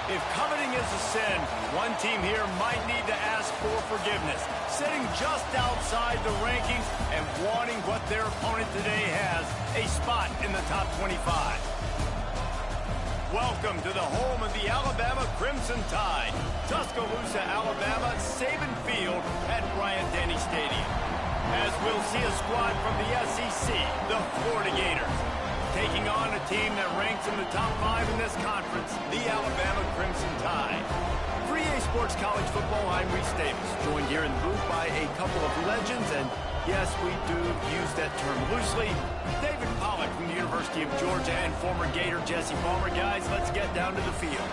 If coveting is a sin, one team here might need to ask for forgiveness, sitting just outside the rankings and wanting what their opponent today has, a spot in the top 25. Welcome to the home of the Alabama Crimson Tide, Tuscaloosa, Alabama, Saban Field at Bryant-Denny Stadium. As we'll see a squad from the SEC, the Florida Gators, taking on a team that ranks in the top 5 in this conference, the Alabama Crimson Tide. For EA Sports College Football, I'm Reese Davis, joined here in the booth by a couple of legends, and yes, we do use that term loosely. David Pollack from the University of Georgia and former Gator Jesse Palmer. Guys, let's get down to the field.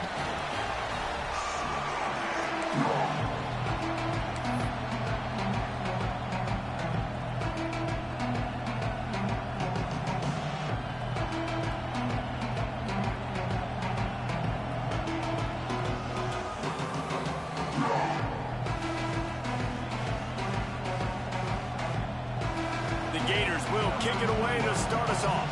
Gators will kick it away to start us off.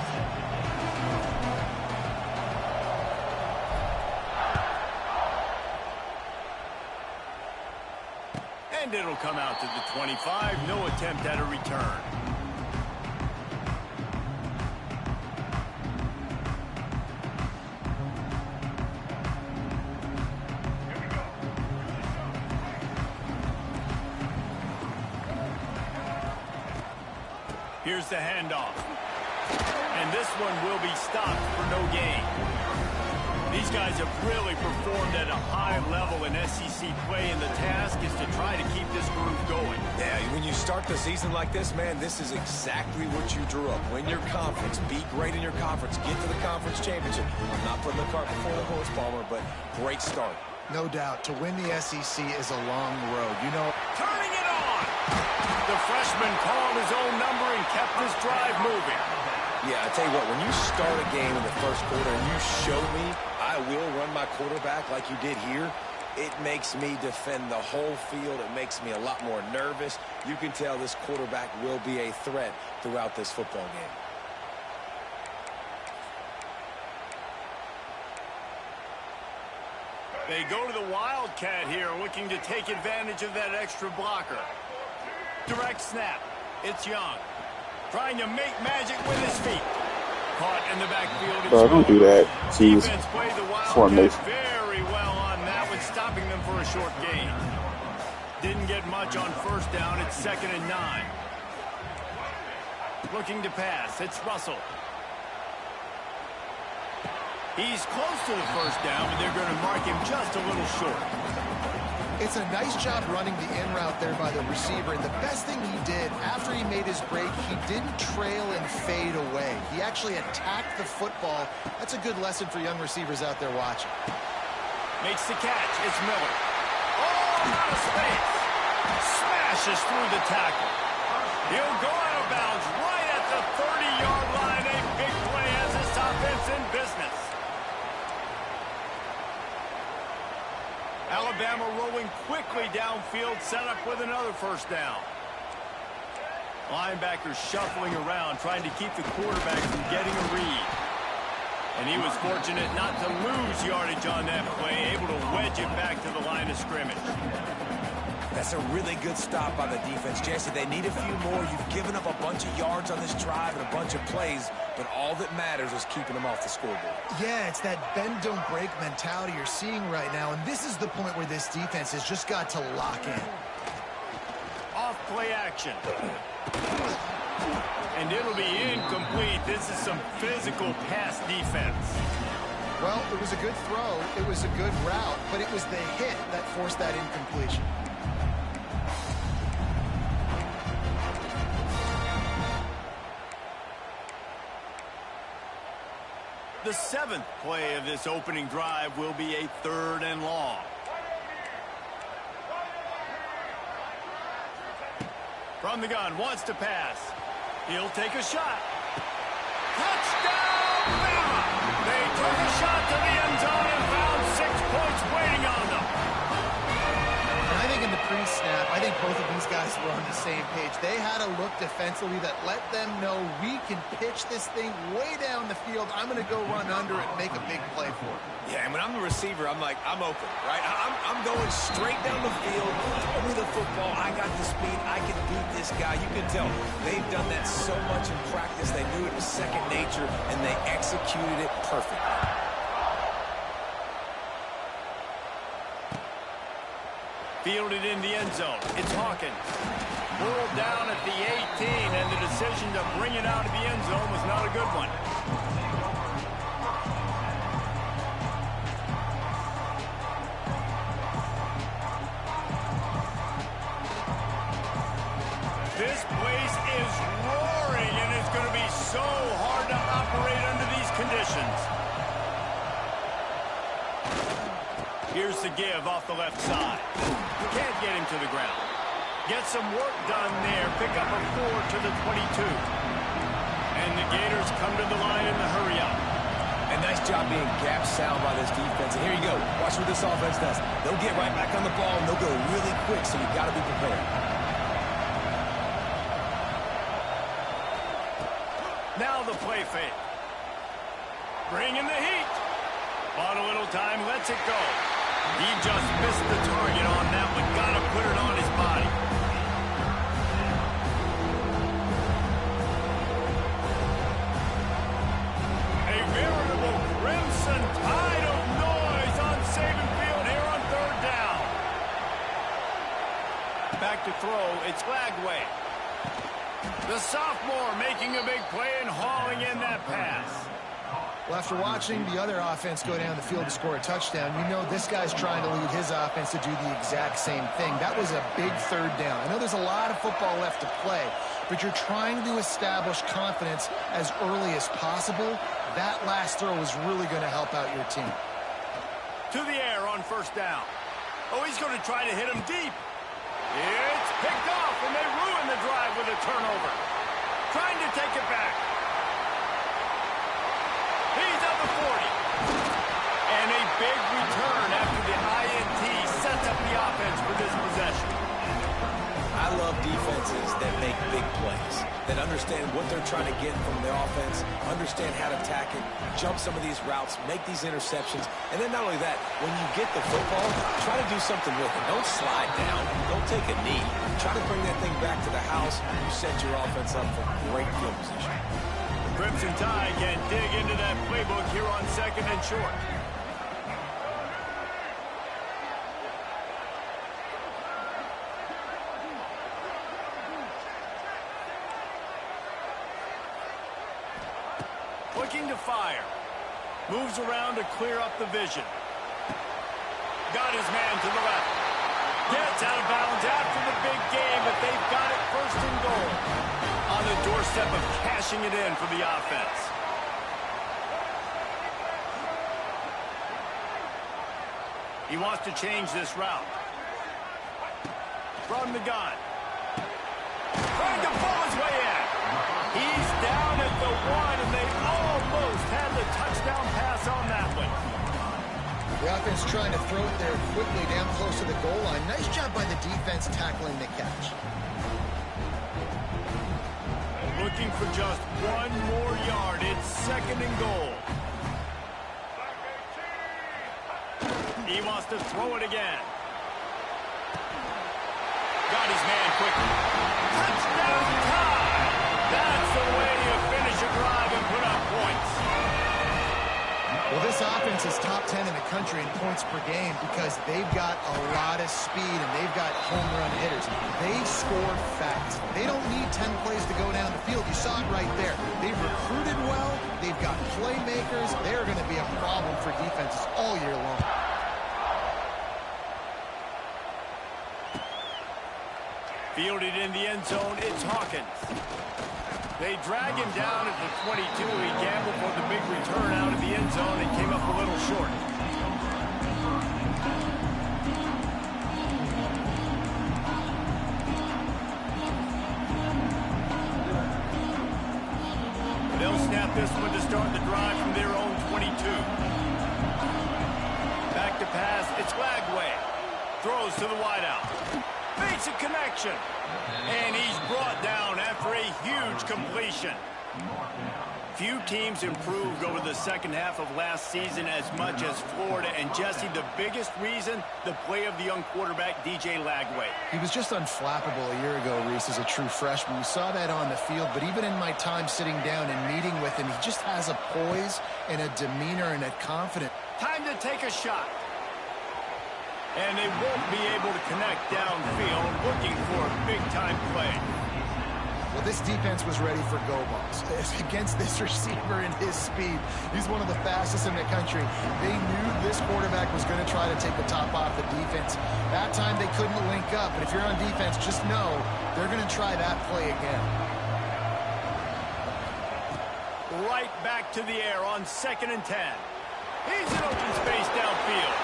And it'll come out to the 25. No attempt at a return. Here's the handoff. And this one will be stopped for no gain. These guys have really performed at a high level in SEC play, and the task is to try to keep this group going. Yeah, when you start the season like this, man, this is exactly what you drew up. Win your conference, be great in your conference, get to the conference championship. I'm not putting the cart before the horse, Palmer, but great start. No doubt. To win the SEC is a long road. You know, turning it on. The freshman called his own number and kept his drive moving. Yeah, I tell you what, when you start a game in the first quarter and you show me I will run my quarterback like you did here, it makes me defend the whole field. It makes me a lot more nervous. You can tell this quarterback will be a threat throughout this football game. They go to the Wildcat here, looking to take advantage of that extra blocker. Direct snap. It's Young. Trying to make magic with his feet. Caught in the backfield. Bro, don't do that. Jeez. Defense played the Wildcat very well on that one, stopping them for a short gain. Didn't get much on first down. It's 2nd and 9. Looking to pass. It's Russell. He's close to the first down, but they're going to mark him just a little short. It's a nice job running the in route there by the receiver. And the best thing he did after he made his break, he didn't trail and fade away. He actually attacked the football. That's a good lesson for young receivers out there watching. Makes the catch. It's Miller. Oh, out of space. Smashes through the tackle. He'll go out of bounds right at the 30-yard line. A big play as this offense in business. Alabama rolling quickly downfield, set up with another first down. Linebackers shuffling around, trying to keep the quarterback from getting a read. And he was fortunate not to lose yardage on that play, able to wedge it back to the line of scrimmage. That's a really good stop by the defense, Jesse. They need a few more. You've given up a bunch of yards on this drive and a bunch of plays, but all that matters is keeping them off the scoreboard. Yeah, it's that bend, don't break mentality you're seeing right now, and this is the point where this defense has just got to lock in. Off play action. And it'll be incomplete. This is some physical pass defense. Well, it was a good throw. It was a good route, but it was the hit that forced that incompletion. The 7th play of this opening drive will be a 3rd and long. From the gun, wants to pass. He'll take a shot. Touchdown, Bama! They took a shot to the end zone and found 6 points waiting on them. And I think in the pre-snap, I think both of these guys were on the same page. They had a look defensively that let them know we can pitch this thing way down the field. I'm going to go run under it and make a big play for it. Yeah, and when I'm the receiver, I'm like, I'm open, right? I'm going straight down the field. Throw me the football. I got the speed. I can beat this guy. You can tell they've done that so much in practice. They knew it was second nature, and they executed it perfectly. Fielded in the end zone. It's Hawkins. Pulled down at the 18, and the decision to bring it out of the end zone was not a good one. This place is roaring, and it's going to be so hard to operate under these conditions. Here's the give off the left side. Can't get him to the ground. Get some work done there. Pick up a 4 to the 22. And the Gators come to the line in the hurry up. And nice job being gap sound by this defense. And here you go. Watch what this offense does. They'll get right back on the ball, and they'll go really quick, so you've got to be prepared. Now the play fake. Bringing the heat. Bought a little time, lets it go. He just missed the target on that one. Got to put it on his body. A veritable crimson tide of noise on Saban Field here on third down. Back to throw. It's Lagway. The sophomore making a big play and hauling in that pass. Well, after watching the other offense go down the field to score a touchdown, you know this guy's trying to lead his offense to do the exact same thing. That was a big third down. I know there's a lot of football left to play, but you're trying to establish confidence as early as possible. That last throw is really going to help out your team. To the air on first down. Oh, he's going to try to hit him deep. It's picked off, and they ruin the drive with a turnover. Trying to take it back. He's at the 40. And a big return after the INT sets up the offense for this possession. I love defenses that make big plays, that understand what they're trying to get from the offense, understand how to attack it, jump some of these routes, make these interceptions, and then not only that, when you get the football, try to do something with it. Don't slide down. Don't take a knee. Try to bring that thing back to the house. You set your offense up for great field position. Crimson Tide can dig into that playbook here on second and short. Looking to fire. Moves around to clear up the vision. Got his man to the left. Gets out of bounds after the big game, but they've got it first and goal. On the doorstep of cashing it in for the offense. He wants to change this route. From the gun. Trying to pull his way in. He's down at the 1, and they almost had the touchdown pass on that one. The offense trying to throw it there quickly down close to the goal line. Nice job by the defense tackling the catch. Looking for just one more yard. It's second and goal. He wants to throw it again. Got his man quickly. Touchdown time! That's the way you finish a drive and put up points. Well, this offense is top 10 in the country in points per game because they've got a lot of speed and they've got home run hitters. They score fast. They don't need 10 plays to go down the field. You saw it right there. They've recruited well. They've got playmakers. They're going to be a problem for defenses all year long. Fielded in the end zone, it's Hawkins. They drag him down at the 22. He gambled for the big return out of the end zone and came up a little short. They'll snap this one to start the drive from their own 22. Back to pass, it's Lagway. Throws to the wideout. makes a connection. And he's brought down after a huge completion. Few teams improved over the second half of last season as much as Florida. And, Jesse, the biggest reason, the play of the young quarterback, DJ Lagway. He was just unflappable a year ago, Reese, as a true freshman. We saw that on the field, but even in my time sitting down and meeting with him, he just has a poise and a demeanor and a confidence. Time to take a shot. And they won't be able to connect downfield, looking for a big-time play. Well, this defense was ready for go balls. Against this receiver and his speed, he's one of the fastest in the country. They knew this quarterback was going to try to take the top off the defense. That time they couldn't link up, but if you're on defense, just know they're going to try that play again. Right back to the air on 2nd and 10. He's in open space downfield.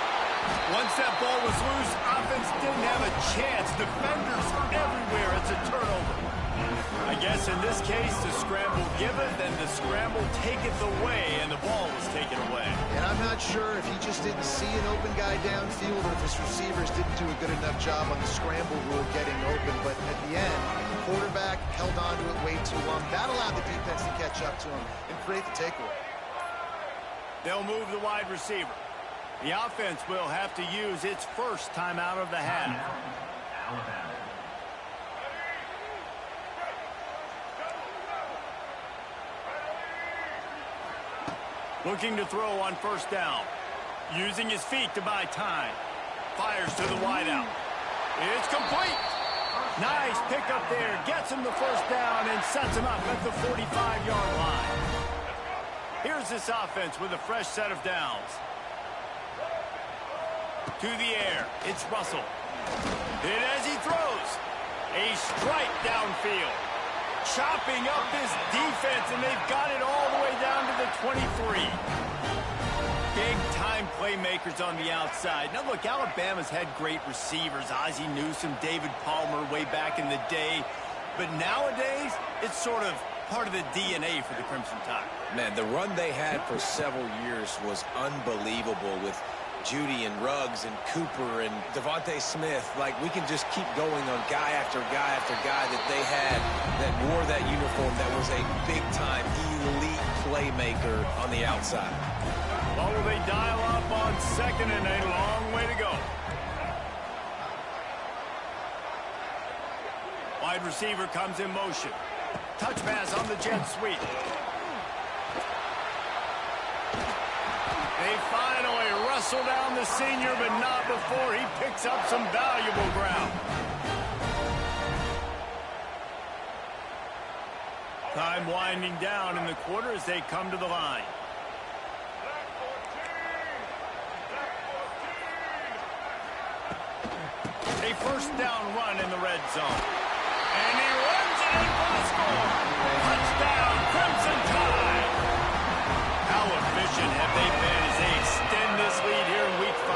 Once that ball was loose, offense didn't have a chance. Defenders everywhere. It's a turnover. I guess in this case, the scramble giveth and the scramble taketh away, and the ball was taken away. And I'm not sure if he just didn't see an open guy downfield or if his receivers didn't do a good enough job on the scramble rule getting open. But at the end, the quarterback held on to it way too long. That allowed the defense to catch up to him and create the takeaway. They'll move the wide receiver. The offense will have to use its first timeout of the half. Looking to throw on 1st down. Using his feet to buy time. Fires to the wideout. It's complete. Nice pickup there. Gets him the 1st down and sets him up at the 45-yard line. Here's this offense with a fresh set of downs. To the air. It's Russell. Hit as he throws. A strike downfield. Chopping up this defense, and they've got it all the way down to the 23. Big-time playmakers on the outside. Now, look, Alabama's had great receivers. Ozzie Newsome, David Palmer way back in the day. But nowadays, it's sort of part of the DNA for the Crimson Tide. Man, the run they had for several years was unbelievable with Judy and Ruggs and Cooper and Devontae Smith. Like, we can just keep going on guy after guy after guy that they had that wore that uniform that was a big-time elite playmaker on the outside. Well, will they dial up on 2nd and a long way to go? Wide receiver comes in motion. Touch pass on the jet sweep. They finally wrestle down the senior, but not before he picks up some valuable ground. Time winding down in the quarter as they come to the line. A 1st down run in the red zone. And he runs it in for the score. Touchdown, Crimson Tide. How efficient have they been as they extend this lead here in Week 5?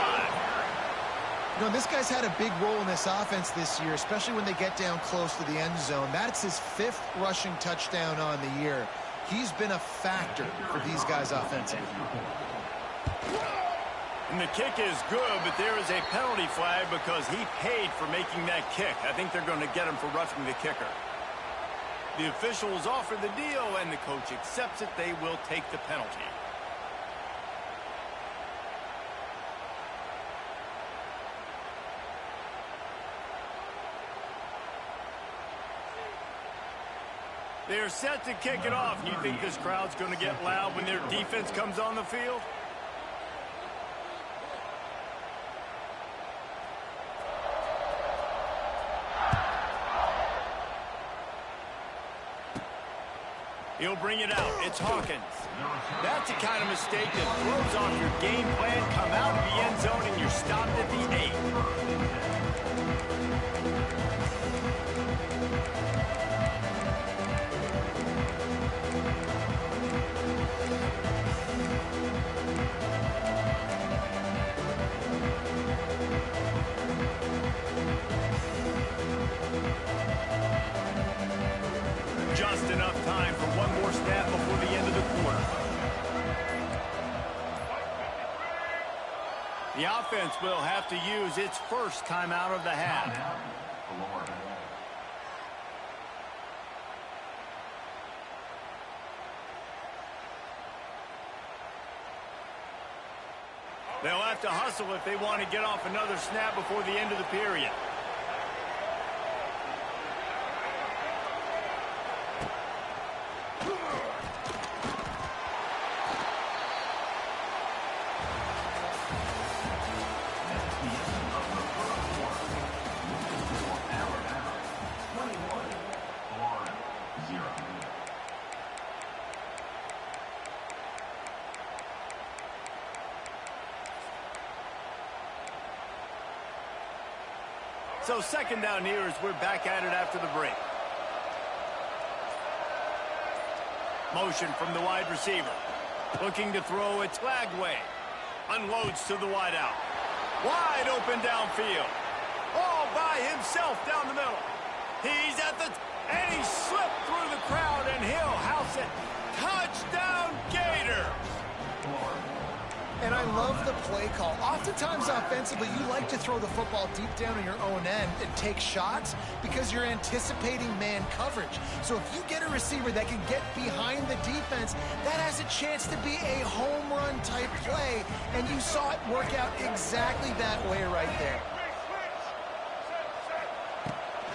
You know, this guy's had a big role in this offense this year, especially when they get down close to the end zone. That's his 5th rushing touchdown on the year. He's been a factor for these guys offensively. And the kick is good, but there is a penalty flag because he paid for making that kick. I think they're going to get him for roughing the kicker. The officials offer the deal, and the coach accepts it. They will take the penalty. They're set to kick it off. You think this crowd's going to get loud when their defense comes on the field? He'll bring it out. It's Hawkins. That's the kind of mistake that throws off your game plan. Come out of the end zone and you're stopped at the 8. Just enough time for one more snap before the end of the quarter. The offense will have to use its first timeout of the half. They'll have to hustle if they want to get off another snap before the end of the period. So second down here as we're back at it after the break. Motion from the wide receiver. Looking to throw it Lagway. Unloads to the wide out. Wide open downfield. All by himself down the middle. He's at the... and he slipped through the crowd and he'll house it. Touchdown Gators! And I love the play call. Oftentimes offensively, you like to throw the football deep down in your own end and take shots because you're anticipating man coverage. So if you get a receiver that can get behind the defense, that has a chance to be a home run type play. And you saw it work out exactly that way right there.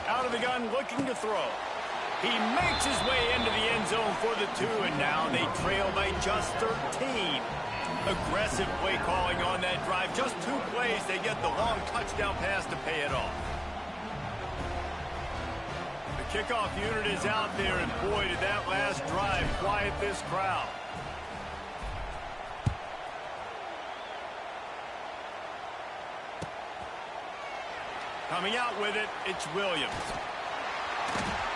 Out of the gun, looking to throw. He makes his way into the end zone for the 2, and now they trail by just 13. Aggressive play calling on that drive. Just 2 plays, they get the long touchdown pass to pay it off. The kickoff unit is out there, and boy, did that last drive quiet this crowd. Coming out with it, it's Williams.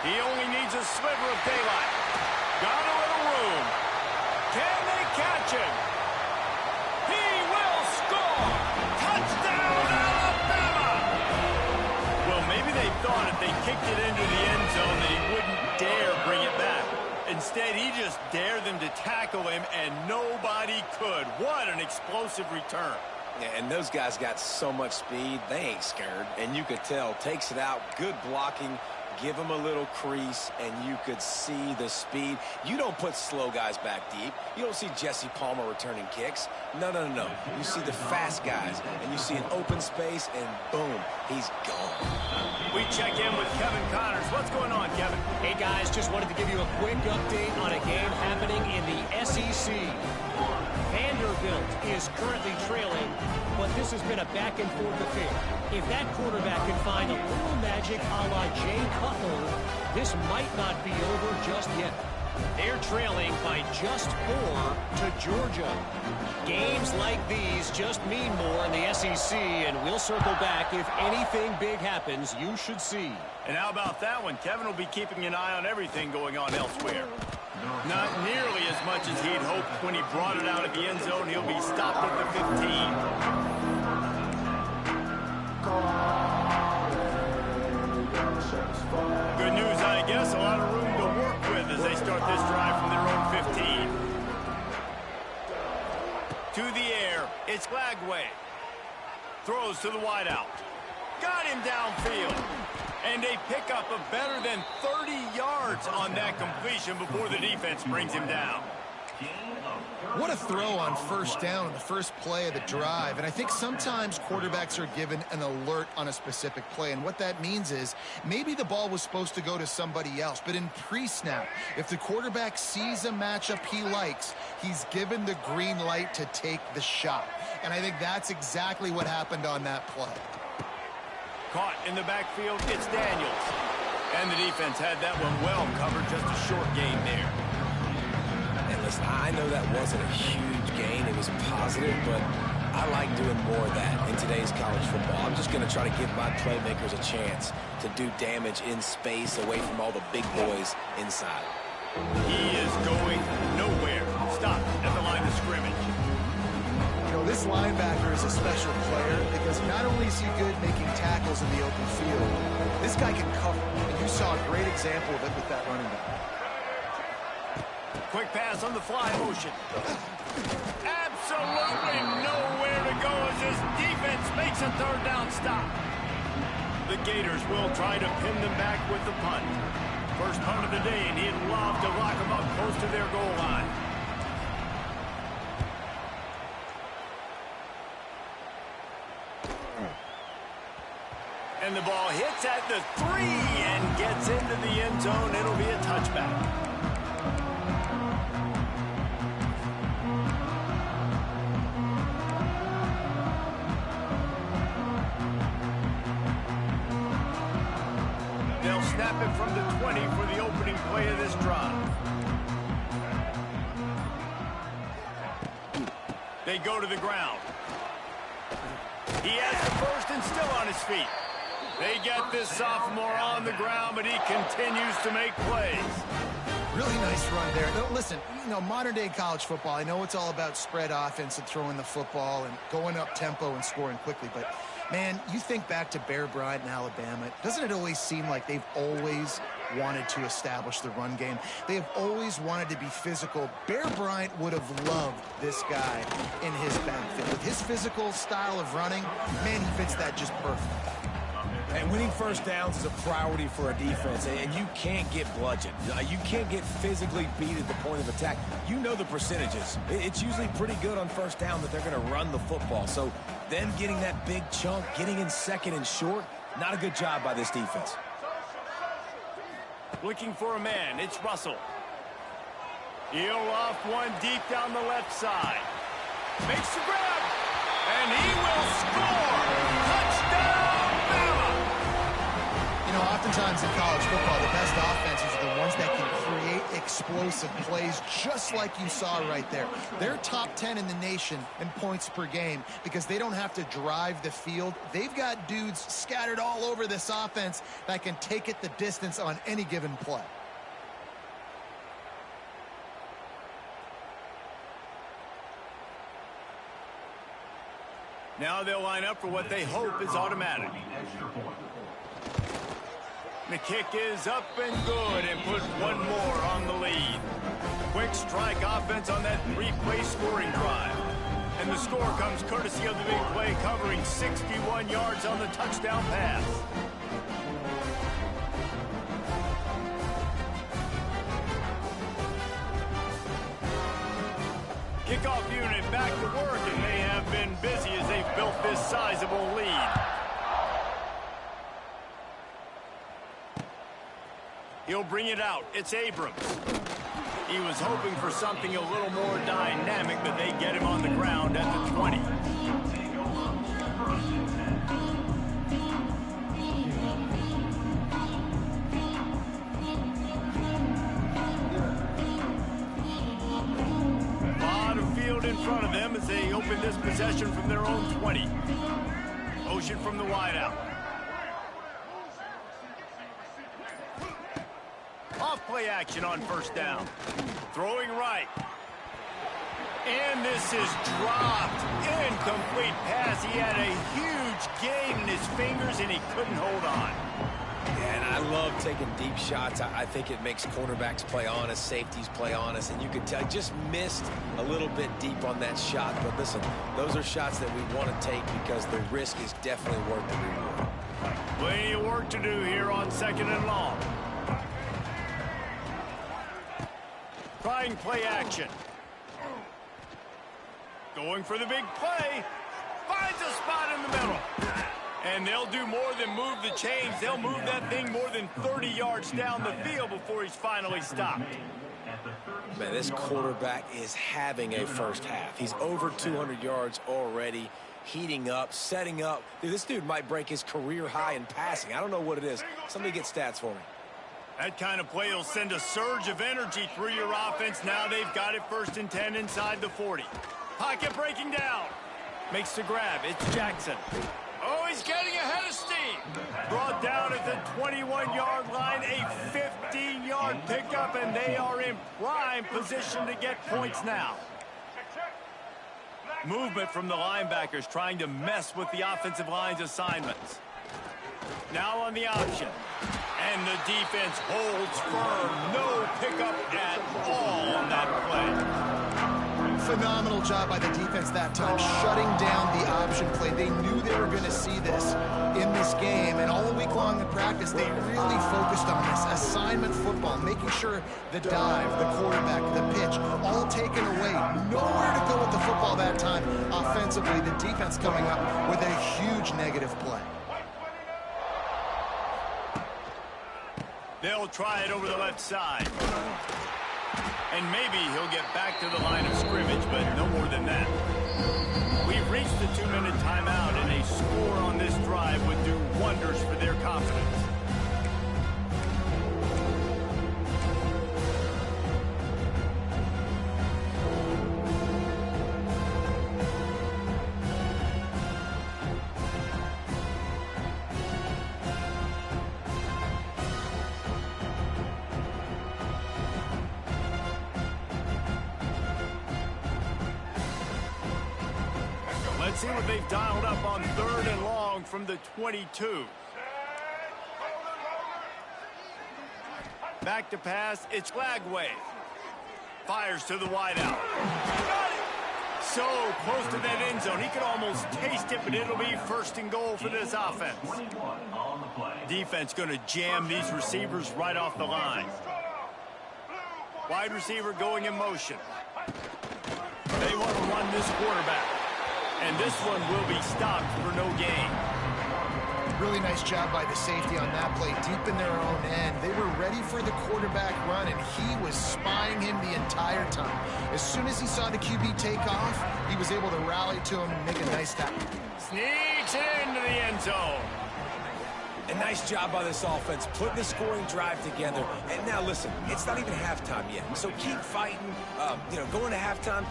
He only needs a sliver of daylight. Got a little room. Can they catch him? He will score! Touchdown, Alabama! Well, maybe they thought if they kicked it into the end zone that he wouldn't dare bring it back. Instead, he just dared them to tackle him, and nobody could. What an explosive return. Yeah, and those guys got so much speed, they ain't scared. And you could tell, takes it out, good blocking, give him a little crease, and you could see the speed. You don't put slow guys back deep. You don't see Jesse Palmer returning kicks. No, no, no, no. You see the fast guys, and you see an open space, and boom, he's gone. We check in with Kevin Connors. What's going on, Kevin? Hey, guys, just wanted to give you a quick update on a game happening in the SEC. Vanderbilt is currently trailing, but this has been a back-and-forth affair. If that quarterback can find a little magic a la Jay Cutler, this might not be over just yet. They're trailing by just 4 to Georgia. Games like these just mean more in the SEC, and we'll circle back if anything big happens you should see. And how about that one? Kevin will be keeping an eye on everything going on elsewhere. Not nearly as much as he'd hoped when he brought it out of the end zone. He'll be stopped at the 15. Good news, I guess. A lot of room to work with as they start this drive from their own 15. To the air, it's Lagway. Throws to the wideout. Got him downfield. And they pick up a better than 30 yards on that completion before the defense brings him down. What a throw on first down on the first play of the drive. And I think sometimes quarterbacks are given an alert on a specific play. And what that means is maybe the ball was supposed to go to somebody else. But in pre-snap, if the quarterback sees a matchup he likes, he's given the green light to take the shot. And I think that's exactly what happened on that play. Caught in the backfield, it's Daniels. And the defense had that one well covered, just a short gain there. And listen, I know that wasn't a huge gain. It was positive, but I like doing more of that in today's college football. I'm just going to try to give my playmakers a chance to do damage in space away from all the big boys inside. He is going nowhere. Stop at the line of scrimmage. You know, this linebacker is a special player because not only is he good making tackles in the open field, this guy can cover. And you saw a great example of it with that running back. Quick pass on the fly motion. Absolutely nowhere to go as this defense makes a third down stop. The Gators will try to pin them back with the punt. First punt of the day, and he'd love to lock them up close to their goal line. And the ball hits at the 3 and gets into the end zone. It'll be a touchback. They'll snap it from the 20 for the opening play of this drive. They go to the ground. He has the first and still on his feet. They get this sophomore on the ground, but he continues to make plays. Really nice run there. No, listen, modern-day college football, I know it's all about spread offense and throwing the football and going up tempo and scoring quickly, but, man, you think back to Bear Bryant in Alabama, doesn't it always seem like they've always wanted to establish the run game? They have always wanted to be physical. Bear Bryant would have loved this guy in his backfield. With his physical style of running, man, he fits that just perfect. And winning first downs is a priority for a defense, and you can't get bludgeoned. You can't get physically beat at the point of attack. You know the percentages. It's usually pretty good on first down that they're going to run the football. So them getting that big chunk, getting in second and short, not a good job by this defense. Looking for a man, it's Russell. He'll off one deep down the left side. Makes the grab, and he will score! Touchdown! Oftentimes in college football, the best offenses are the ones that can create explosive plays, just like you saw right there. They're top 10 in the nation in points per game because they don't have to drive the field. They've got dudes scattered all over this offense that can take it the distance on any given play. Now they'll line up for what they hope is automatic. The kick is up and good and puts one more on the lead. Quick strike offense on that 3-play scoring drive. And the score comes courtesy of the big play covering 61 yards on the touchdown pass. Kickoff unit back to work, and they have been busy as they've built this sizable lead. He'll bring it out. It's Abrams. He was hoping for something a little more dynamic, but they get him on the ground at the 20. A lot of field in front of them as they open this possession from their own 20. Motion from the wideout. Off-play action on first down. Throwing right. And this is dropped. Incomplete pass. He had a huge gain in his fingers, and he couldn't hold on. Yeah, and I love taking deep shots. I think it makes cornerbacks play honest, safeties play honest, and you can tell just missed a little bit deep on that shot. But listen, those are shots that we want to take because the risk is definitely worth the reward. Plenty of work to do here on second and long. Trying play action. Going for the big play. Finds a spot in the middle. And they'll do more than move the chains. They'll move that thing more than 30 yards down the field before he's finally stopped. Man, this quarterback is having a first half. He's over 200 yards already, heating up, setting up. Dude, this dude might break his career high in passing. I don't know what it is. Somebody get stats for me. That kind of play will send a surge of energy through your offense. Now they've got it 1st and 10 inside the 40. Pocket breaking down. Makes the grab. It's Jackson. Oh, he's getting ahead of steam. Brought down at the 21-yard line. A 15-yard pickup, and they are in prime position to get points now. Movement from the linebackers trying to mess with the offensive line's assignments. Now on the option. And the defense holds firm. No pickup at all on that play. Phenomenal job by the defense that time, shutting down the option play. They knew they were going to see this in this game, and all week long in practice, they really focused on this assignment football, making sure the dive, the quarterback, the pitch, all taken away. Nowhere to go with the football that time. Offensively, the defense coming up with a huge negative play. They'll try it over the left side. And maybe he'll get back to the line of scrimmage, but no more than that. We've reached the 2-minute timeout, and a score on this drive would do wonders for their confidence. Let's see what they've dialed up on 3rd and long from the 22. Back to pass, it's Lagway. Fires to the wideout. So close to that end zone, he could almost taste it, but it'll be 1st and goal for this offense. Defense going to jam these receivers right off the line. Wide receiver going in motion. They want to run this quarterback. And this one will be stopped for no gain. Really nice job by the safety on that play, deep in their own end. They were ready for the quarterback run, and he was spying him the entire time. As soon as he saw the QB take off, he was able to rally to him and make a nice tackle. Sneaks it into the end zone. A nice job by this offense, putting the scoring drive together. And now, listen, it's not even halftime yet. So keep fighting, going to halftime.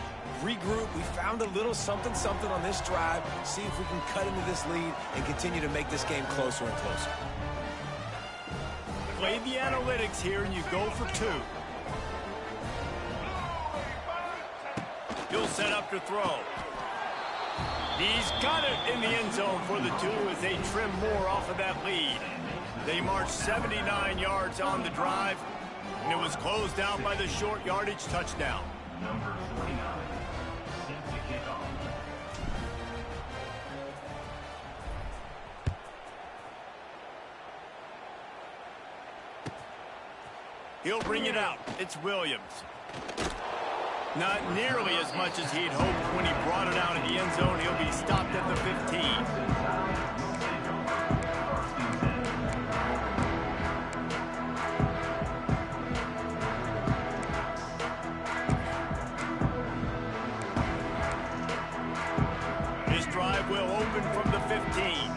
Regroup. We found a little something on this drive. See if we can cut into this lead and continue to make this game closer and closer. Play the analytics here, and you go for 2. He'll set up to throw. He's got it in the end zone for the 2 as they trim more off of that lead. They marched 79 yards on the drive, and it was closed out by the short yardage touchdown. Number 49. He'll bring it out. It's Williams. Not nearly as much as he'd hoped when he brought it out in the end zone. He'll be stopped at the 15. This drive will open from the 15.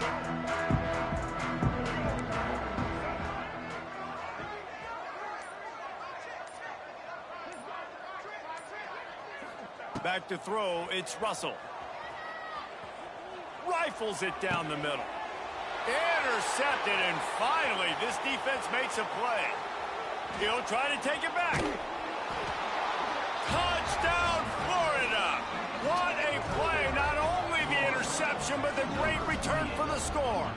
Back to throw, it's Russell. Rifles it down the middle. Intercepted, and finally, this defense makes a play. He'll try to take it back. Touchdown, Florida! What a play! Not only the interception, but the great return for the score.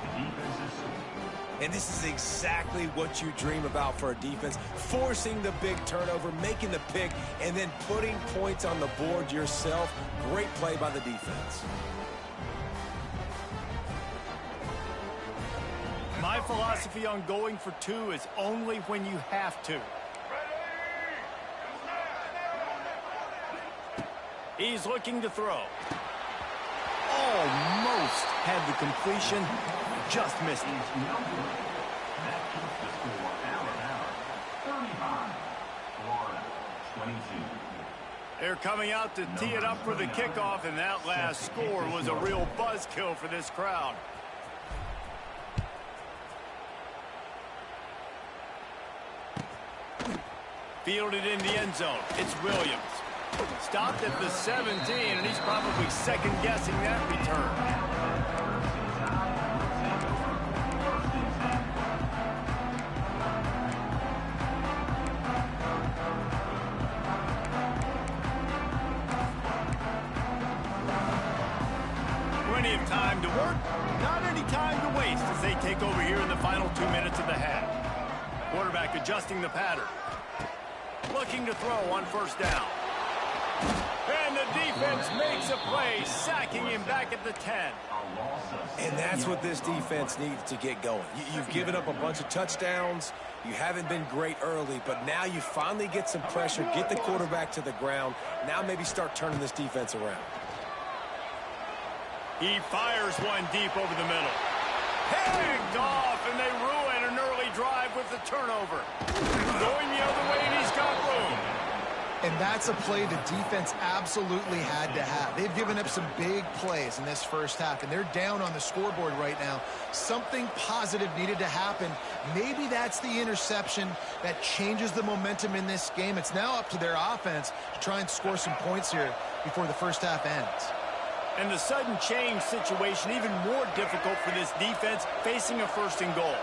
And this is exactly what you dream about for a defense, forcing the big turnover, making the pick, and then putting points on the board yourself. Great play by the defense. My philosophy on going for 2 is only when you have to. He's looking to throw. Almost had the completion, just missed it. That keeps the score Alabama 35, Florida 22. They're coming out to tee it up for the kickoff, and that last score was a real buzzkill for this crowd. Fielded in the end zone. It's Williams. Stopped at the 17, and he's probably second-guessing that return. Plenty of time to work, not any time to waste as they take over here in the final 2 minutes of the half. Quarterback adjusting the pattern. Looking to throw on 1st down. And the defense makes a play, sacking him back at the 10. And that's what this defense needs to get going. You've given up a bunch of touchdowns. You haven't been great early, but now you finally get some pressure, get the quarterback to the ground. Now maybe start turning this defense around. He fires one deep over the middle. Picked off, and they ruin an early drive with the the turnover. Going the other way, and he's got room. And that's a play the defense absolutely had to have. They've given up some big plays in this first half, and they're down on the scoreboard right now. Something positive needed to happen. Maybe that's the interception that changes the momentum in this game. It's now up to their offense to try and score some points here before the first half ends. And the sudden change situation even more difficult for this defense facing a first and goal.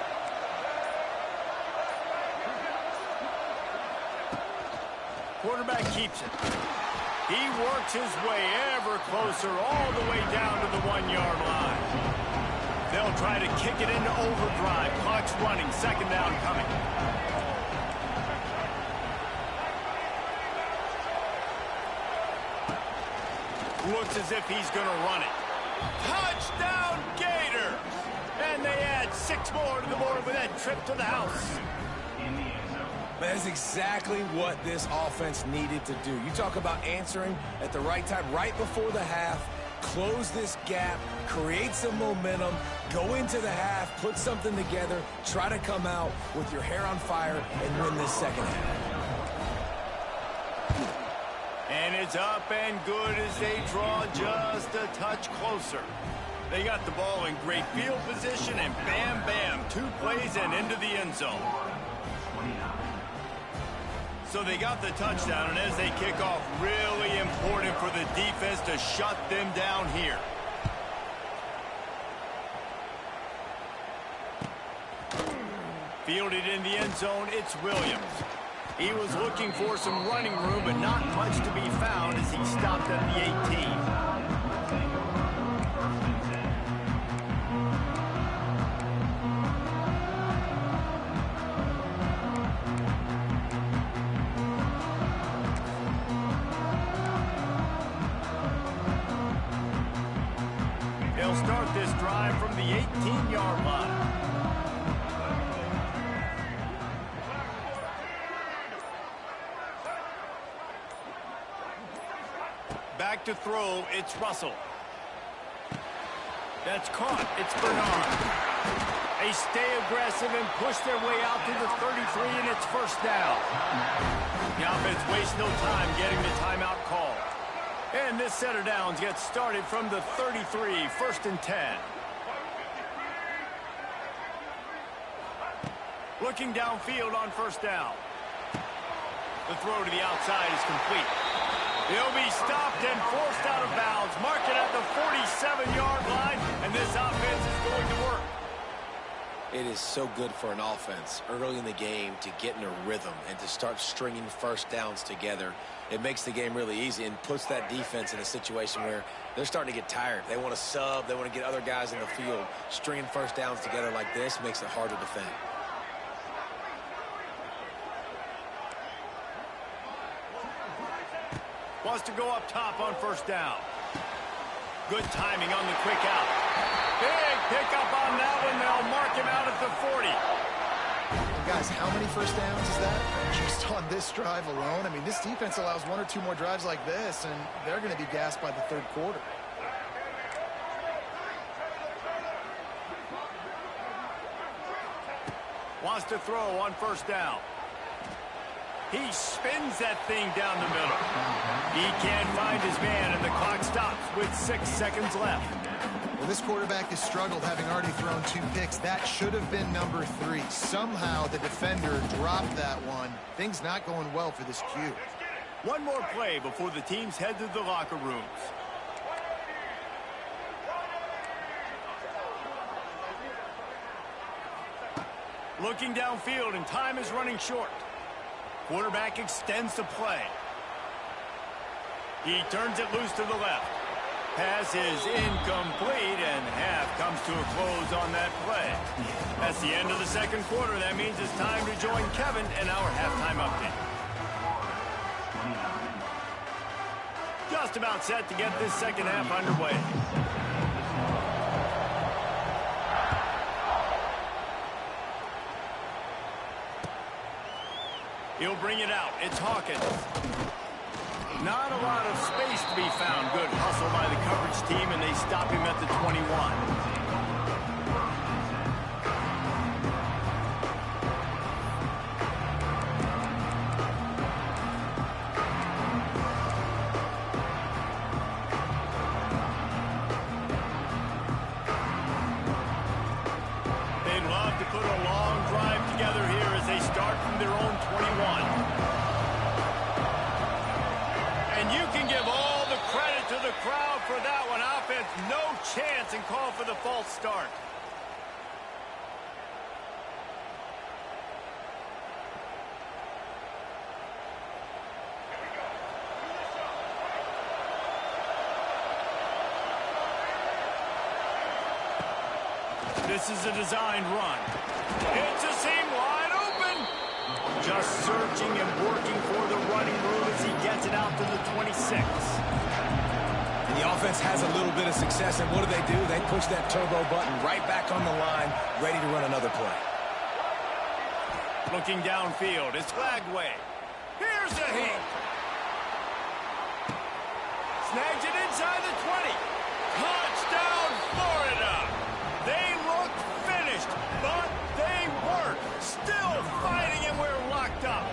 Quarterback keeps it. He works his way ever closer all the way down to the 1-yard line. They'll try to kick it into overdrive. Clock's running. Second down coming. Looks as if he's going to run it. Touchdown, Gator! And they add 6 more to the board with that trip to the house. That is exactly what this offense needed to do. You talk about answering at the right time, right before the half, close this gap, create some momentum, go into the half, put something together, try to come out with your hair on fire and win this second half. And it's up and good as they draw just a touch closer. They got the ball in great field position, and bam, bam, 2 plays and into the end zone. So they got the touchdown, and as they kick off, really important for the defense to shut them down here. Fielded in the end zone, it's Williams. He was looking for some running room, but not much to be found as he stopped at the 18. They'll start this drive from the 18-yard line. Back to throw, it's Russell. That's caught, it's Bernard. They stay aggressive and push their way out to the 33, and it's first down. The offense wastes no time getting the timeout call. And this set of downs gets started from the 33, first and 10. Looking downfield on first down. The throw to the outside is complete. He'll be stopped and forced out of bounds. Mark it at the 47-yard line, and this offense is going to work. It is so good for an offense early in the game to get in a rhythm and to start stringing first downs together. It makes the game really easy and puts that defense in a situation where they're starting to get tired. They want to sub. They want to get other guys in the field. Stringing first downs together like this makes it hard to defend. Wants to go up top on first down. Good timing on the quick out. Big pickup on that one. They'll mark him out at the 40. Guys, how many first downs is that? Just on this drive alone? I mean, this defense allows 1 or 2 more drives like this, and they're going to be gassed by the third quarter. Wants to throw on first down. He spins that thing down the middle. He can't find his man, and the clock stops with 6 seconds left. Well, this quarterback has struggled, having already thrown 2 picks. That should have been number 3. Somehow the defender dropped that one. Things not going well for this Q. One more play before the teams head to the locker rooms. Looking downfield, and time is running short. Quarterback extends the play. He turns it loose to the left. Pass is incomplete, and half comes to a close on that play. That's the end of the second quarter. That means it's time to join Kevin in our halftime update. Just about set to get this second half underway. He'll bring it out. It's Hawkins. Not a lot of space to be found. Good hustle by the coverage team, and they stop him at the 21. the crowd for that one. Offense, no chance, and call for the false start. This is a designed run. It's a seam wide open. Just searching and working for the running room as he gets it out to the 26. And the offense has a little bit of success, and what do? They push that turbo button right back on the line, ready to run another play. Looking downfield, it's Flagway. Here's a hit. Snags it inside the 20. Touchdown, Florida. They look finished, but they weren't. Still fighting, and we're locked up.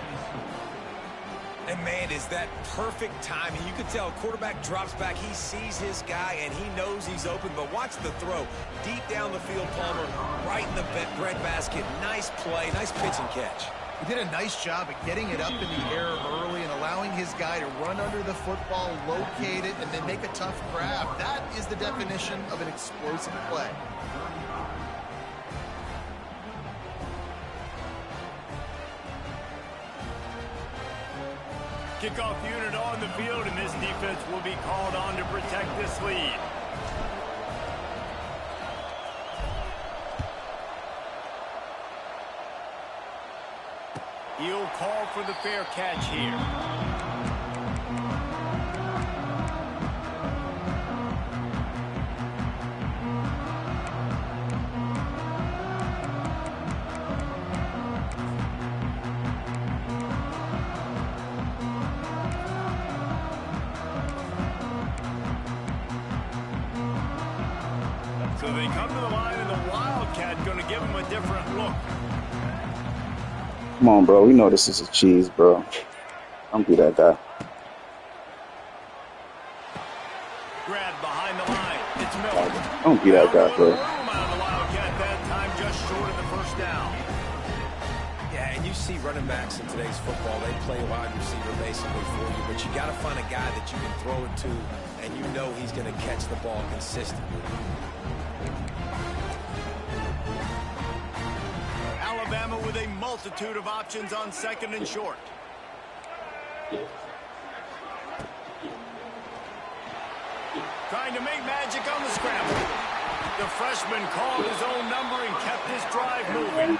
And, man, is that perfect timing. You can tell quarterback drops back. He sees his guy, and he knows he's open. But watch the throw. Deep down the field, Palmer, right in the breadbasket. Nice play, nice pitch and catch. He did a nice job at getting it up in the air early and allowing his guy to run under the football, locate it, and then make a tough grab. That is the definition of an explosive play. Kickoff unit on the field, and this defense will be called on to protect this lead. He'll call for the fair catch here. So they come to the line, and the Wildcat going to give him a different look. Come on, bro. We know this is a cheese, bro. Don't be that guy. Grab behind the line. It's Miller. Don't be that guy, bro. Room out of the Wildcat that time, just short of the first down. Yeah, and you see running backs in today's football, they play wide receiver basically for you, but you got to find a guy that you can throw it to, and you know he's going to catch the ball consistently. Alabama with a multitude of options on second and short. Trying to make magic on the scramble. The freshman called his own number and kept his drive moving.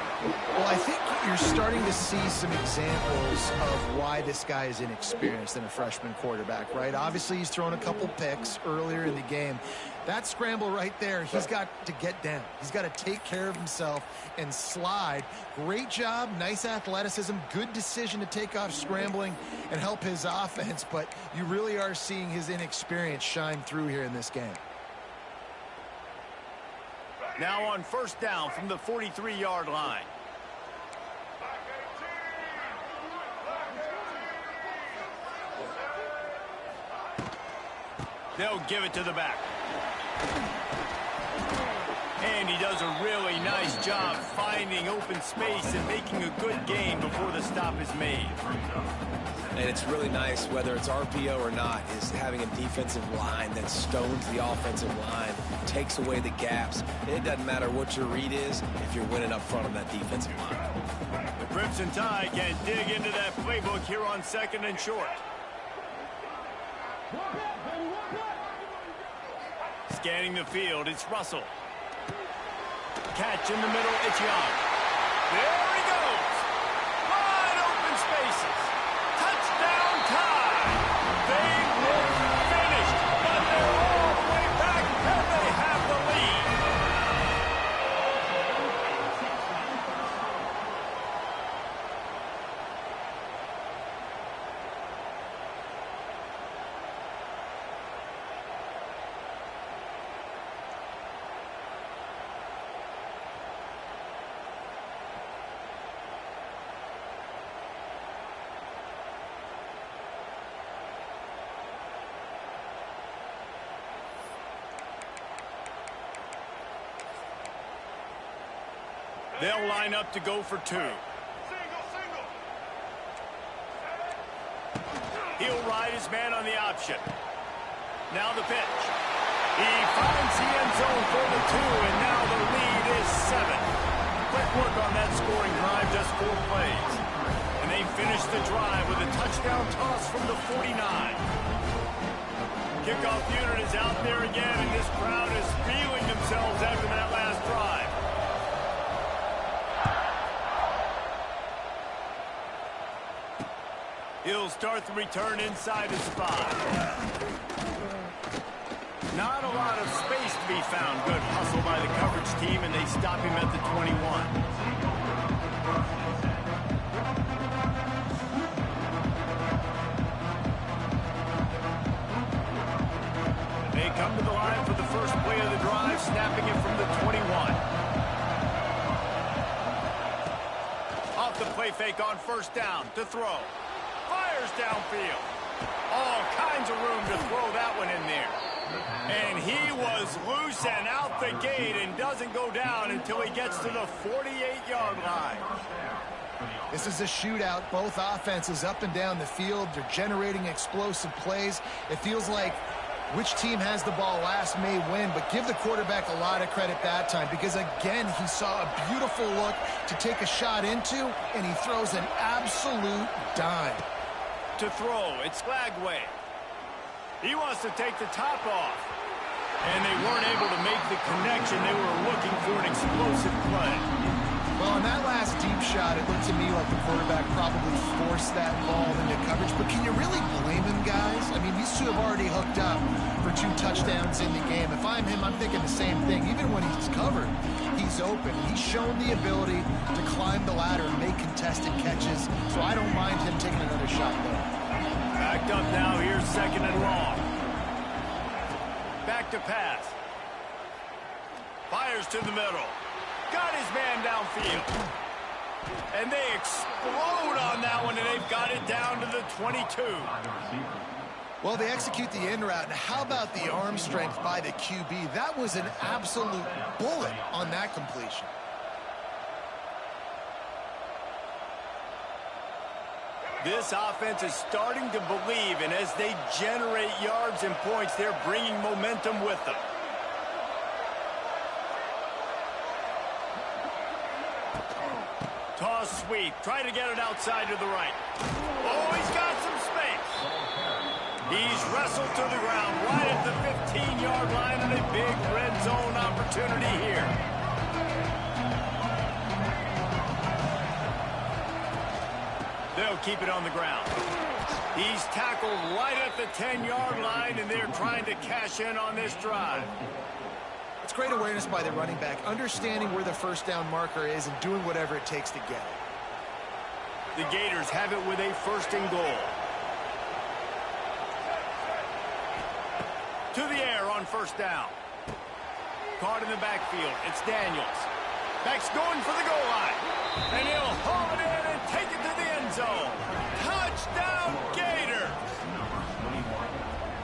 Well, I think you're starting to see some examples of why this guy is inexperienced in a freshman quarterback, right? Obviously, he's thrown a couple picks earlier in the game. That scramble right there, he's got to get down. He's got to take care of himself and slide. Great job, nice athleticism, good decision to take off scrambling and help his offense, but you really are seeing his inexperience shine through here in this game. Now on first down from the 43-yard line. They'll give it to the back. And he does a really nice job finding open space and making a good gain before the stop is made. And it's really nice, whether it's RPO or not, is having a defensive line that stones the offensive line, takes away the gaps. It doesn't matter what your read is if you're winning up front on that defensive line. The Crimson Tide can dig into that playbook here on second and short. Scanning the field, it's Russell. Catch in the middle, it's Young. There he goes. Wide open spaces. Touchdown Tide. They look finished, but they're all the way back, and they have the lead. They'll line up to go for two. He'll ride his man on the option. Now the pitch. He finds the end zone for the 2, and now the lead is 7. Quick work on that scoring drive, just 4 plays. And they finish the drive with a touchdown toss from the 49. Kickoff unit is out there again, and this crowd is feeling themselves after that last drive. He'll start the return inside his spot. Not a lot of space to be found. Good hustle by the coverage team, and they stop him at the 21. They come to the line for the first play of the drive, snapping it from the 21. Off the play fake on first down to throw. Fires downfield. All kinds of room to throw that one in there. And he was loose and out the gate and doesn't go down until he gets to the 48-yard line. This is a shootout. Both offenses up and down the field. They're generating explosive plays. It feels like which team has the ball last may win, but give the quarterback a lot of credit that time because, again, he saw a beautiful look to take a shot into, and he throws an absolute dime. To throw, it's Flagway. He wants to take the top off. And they weren't able to make the connection. They were looking for an explosive play. Well, on that last deep shot, it looked to me like the quarterback probably forced that ball into coverage. But can you really blame him, guys? I mean, these two have already hooked up for 2 touchdowns in the game. If I'm him, I'm thinking the same thing. Even when he's covered, he's open. He's shown the ability to climb the ladder and make contested catches. So I don't mind him taking another shot there. Backed up now. Here's 2nd and long. Back to pass. Fires to the middle. Got his man downfield. And they explode on that one, and they've got it down to the 22. Well, they execute the in route. And how about the arm strength by the QB? That was an absolute bullet on that completion. This offense is starting to believe, and as they generate yards and points, they're bringing momentum with them. Toss sweep. Try to get it outside to the right. Oh, he's got some space. He's wrestled to the ground right at the 15-yard line, and a big red zone opportunity here. They'll keep it on the ground. He's tackled right at the 10-yard line, and they're trying to cash in on this drive. It's great awareness by the running back, understanding where the first down marker is and doing whatever it takes to get it. The Gators have it with a 1st and goal. To the air on first down. Caught in the backfield. It's Daniels. Back's going for the goal line. And he'll haul it in and take it to the end zone. Touchdown, Gators!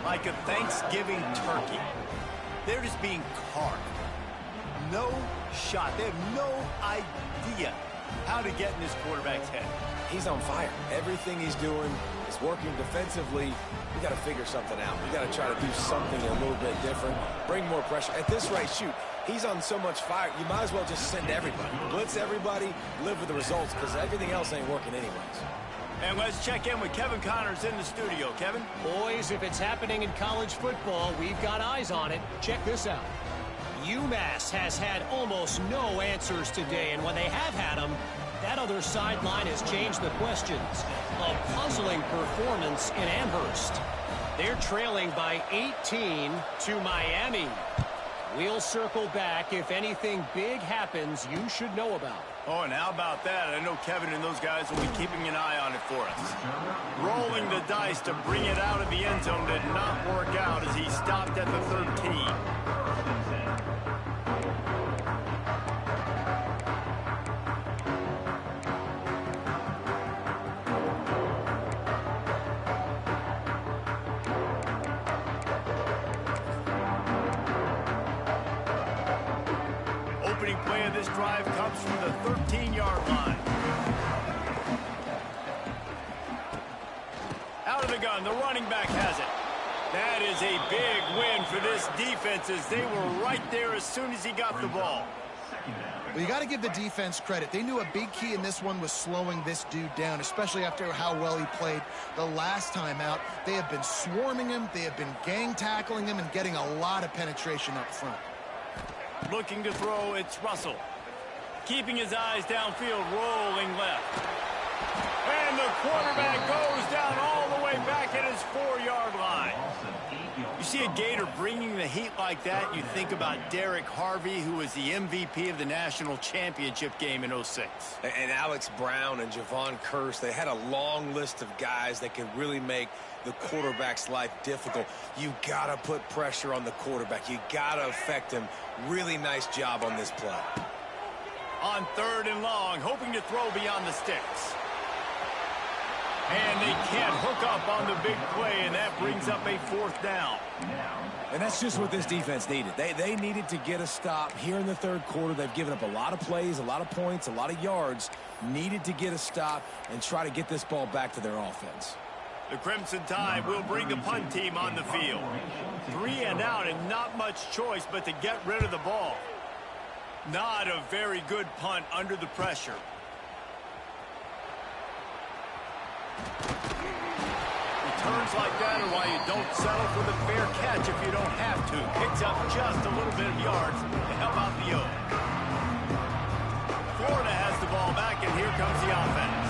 Like a Thanksgiving turkey. They're just being carved. No shot. They have no idea how to get in this quarterback's head. He's on fire. Everything he's doing is working defensively. We got to figure something out. We got to try to do something a little bit different. Bring more pressure. At this rate, shoot, he's on so much fire, you might as well just send everybody. Blitz everybody, live with the results, because everything else ain't working anyways. And let's check in with Kevin Connors in the studio. Kevin? Boys, if it's happening in college football, we've got eyes on it. Check this out. UMass has had almost no answers today, and when they have had them, that other sideline has changed the questions. A puzzling performance in Amherst. They're trailing by 18 to Miami. We'll circle back if anything big happens you should know about. Oh, and how about that? I know Kevin and those guys will be keeping an eye on it for us. Rolling the dice to bring it out of the end zone did not work out as he stopped at the 13. Opening play of this drive comes from the 13-yard line. Out of the gun, the running back has it. That is a big win for this defense as they were right there as soon as he got the ball. Well, you got to give the defense credit. They knew a big key in this one was slowing this dude down, especially after how well he played the last time out. They have been swarming him. They have been gang tackling him and getting a lot of penetration up front. Looking to throw, it's Russell. Keeping his eyes downfield, rolling left. And the quarterback goes down all the way back at his 4-yard line. You see a Gator bringing the heat like that, you think about Derek Harvey, who was the MVP of the national championship game in '06. And Alex Brown and Javon Curse, they had a long list of guys that could really make the quarterback's life difficult. You got to put pressure on the quarterback. You got to affect him. Really nice job on this play. On 3rd and long, hoping to throw beyond the sticks. And they can't hook up on the big play, and that brings up a 4th down. And that's just what this defense needed. They needed to get a stop here in the 3rd quarter. They've given up a lot of plays, a lot of points, a lot of yards. Needed to get a stop and try to get this ball back to their offense. The Crimson Tide will bring the punt team on the field. 3 and out and not much choice but to get rid of the ball. Not a very good punt under the pressure. Returns like that are why you don't settle for the fair catch if you don't have to. Picks up just a little bit of yards to help out the Oak. Florida has the ball back, and here comes the offense.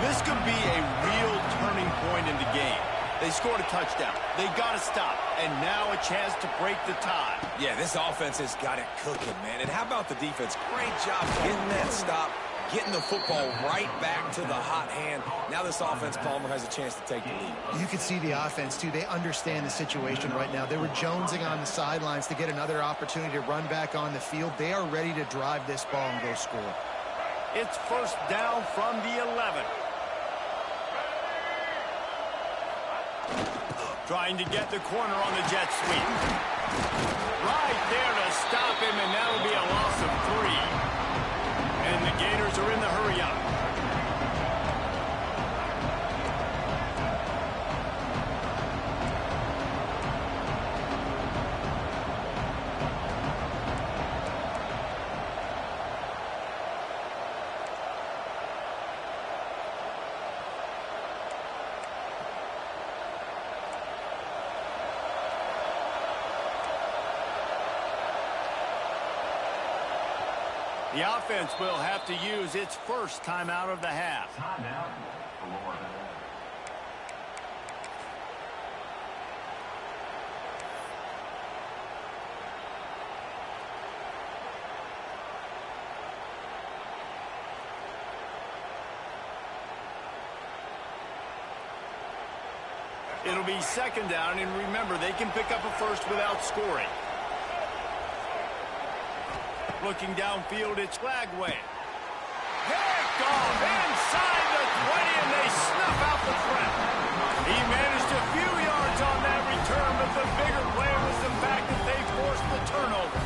This could be a real turning point in the game. They scored a touchdown. They got to stop, and now a chance to break the tie. Yeah, this offense has got it cooking, man. And how about the defense? Great job getting that stop, getting the football right back to the hot hand. Now this offense, Palmer, has a chance to take the lead. You can see the offense, too. They understand the situation right now. They were jonesing on the sidelines to get another opportunity to run back on the field. They are ready to drive this ball and go score. It's 1st down from the 11. Trying to get the corner on the jet sweep. Right there to stop him, and that'll be a loss of 3. And the Gators are in the hurry up. The offense will have to use its first timeout of the half. Timeout, Florida. It'll be 2nd down, and remember, they can pick up a first without scoring. Looking downfield, it's Flagway. Picked off inside the 20, and they snuff out the threat. He managed a few yards on that return, but the bigger play was the fact that they forced the turnover.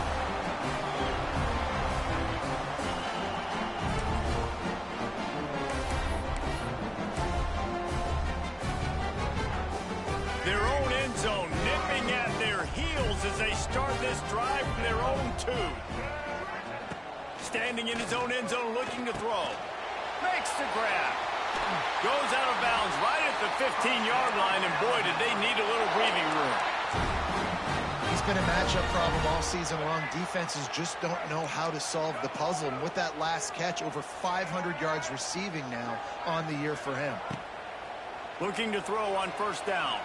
Their own end zone nipping at their heels as they start this drive from their own 2. Standing in his own end zone looking to throw. Makes the grab. Goes out of bounds right at the 15-yard line, and boy, did they need a little breathing room. He's been a matchup problem all season long. Defenses just don't know how to solve the puzzle. And with that last catch, over 500 yards receiving now on the year for him. Looking to throw on 1st down.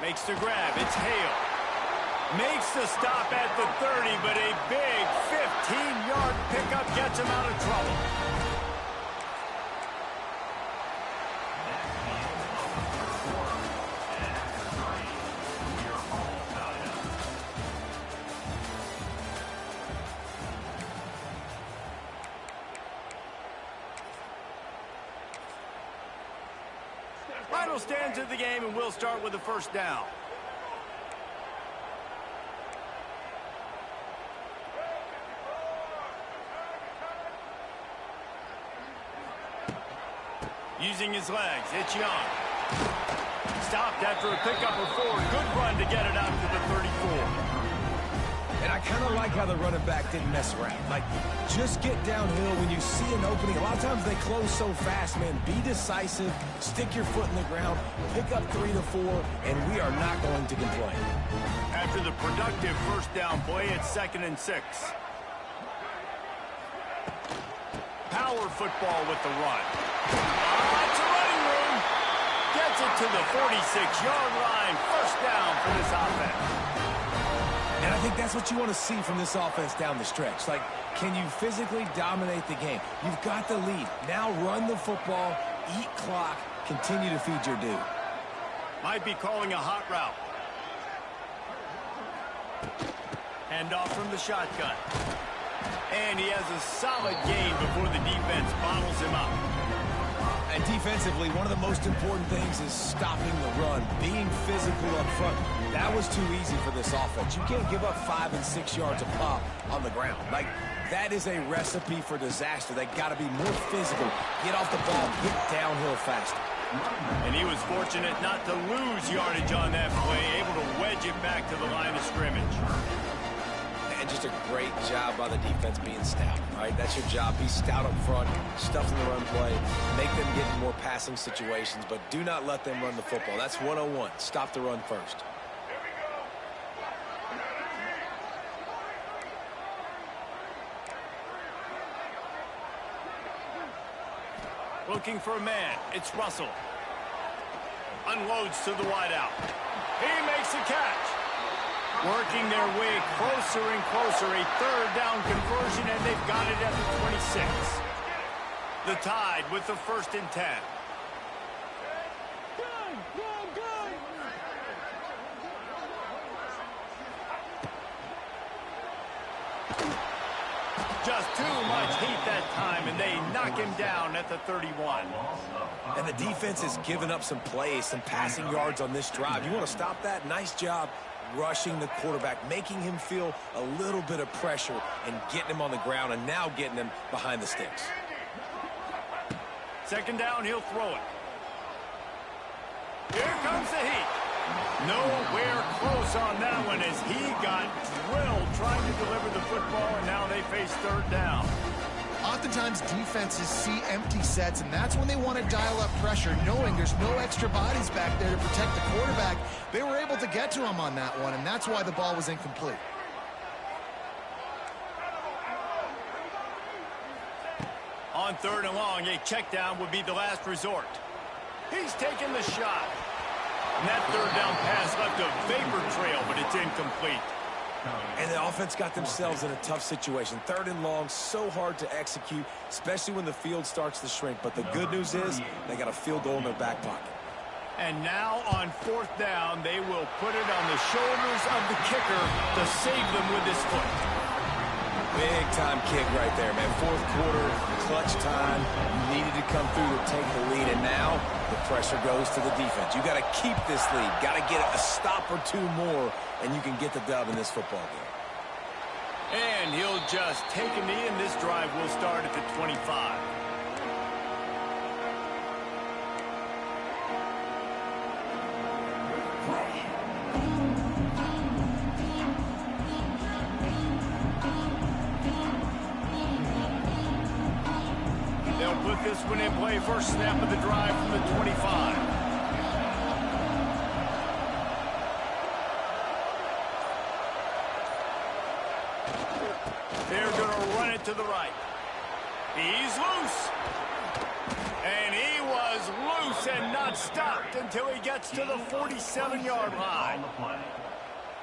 Makes the grab. It's Hale. Makes the stop at the 30, but a big 15-yard pickup gets him out of trouble. Final stands of the game, and we'll start with the 1st down. Using his legs, it's Young. stopped after a pickup of 4. Good run to get it out to the 34. And I kind of like how the running back didn't mess around. Like, just get downhill when you see an opening. A lot of times they close so fast, man. Be decisive, stick your foot in the ground, pick up 3 to 4, and we are not going to complain. After the productive first down play, it's 2nd and 6. Power football with the run. It's a running room. Gets it to the 46-yard line. First down for this offense. And I think that's what you want to see from this offense down the stretch. Like, can you physically dominate the game? You've got the lead. Now run the football, eat clock, continue to feed your dude. Might be calling a hot route. Handoff from the shotgun. And he has a solid gain before the defense bottles him up. And defensively, one of the most important things is stopping the run, being physical up front. That was too easy for this offense. You can't give up 5 and 6 yards a pop on the ground. Like, that is a recipe for disaster. They got to be more physical, get off the ball, get downhill faster. And he was fortunate not to lose yardage on that play, able to wedge it back to the line of scrimmage. And just a great job by the defense being stout, right? That's your job. Be stout up front, stuff in the run play, make them get in more passing situations, but do not let them run the football. That's 101. Stop the run first. Looking for a man. It's Russell. Unloads to the wideout. He makes a catch. Working their way closer and closer. A 3rd down conversion, and they've got it at the 26. The Tide with the 1st and 10. Just too much heat that time, and they knock him down at the 31. And the defense has given up some plays, some passing yards on this drive. You want to stop that? Nice job rushing the quarterback, making him feel a little bit of pressure and getting him on the ground and now getting him behind the sticks. 2nd down, he'll throw it. Here comes the heat. Nowhere close on that one as he got drilled trying to deliver the football, and now they face 3rd down. Oftentimes, defenses see empty sets, and that's when they want to dial up pressure, knowing there's no extra bodies back there to protect the quarterback. They were able to get to him on that one, and that's why the ball was incomplete. On 3rd and long, a check down would be the last resort. He's taking the shot. And that 3rd down pass left a vapor trail, but it's incomplete. And the offense got themselves in a tough situation. 3rd and long, so hard to execute, especially when the field starts to shrink. But the good news is they got a field goal in their back pocket. And now on 4th down, they will put it on the shoulders of the kicker to save them with his foot. Big-time kick right there, man. 4th quarter, clutch time. You needed to come through to take the lead, and now the pressure goes to the defense. You got to keep this lead. Got to get a stop or 2 more, and you can get the dub in this football game. And he'll just take a knee, and this drive will start at the 25. They'll put this one in play. First snap of the drive from the 25. They're going to run it to the right. He's loose. And he was loose and not stopped until he gets to the 47-yard line.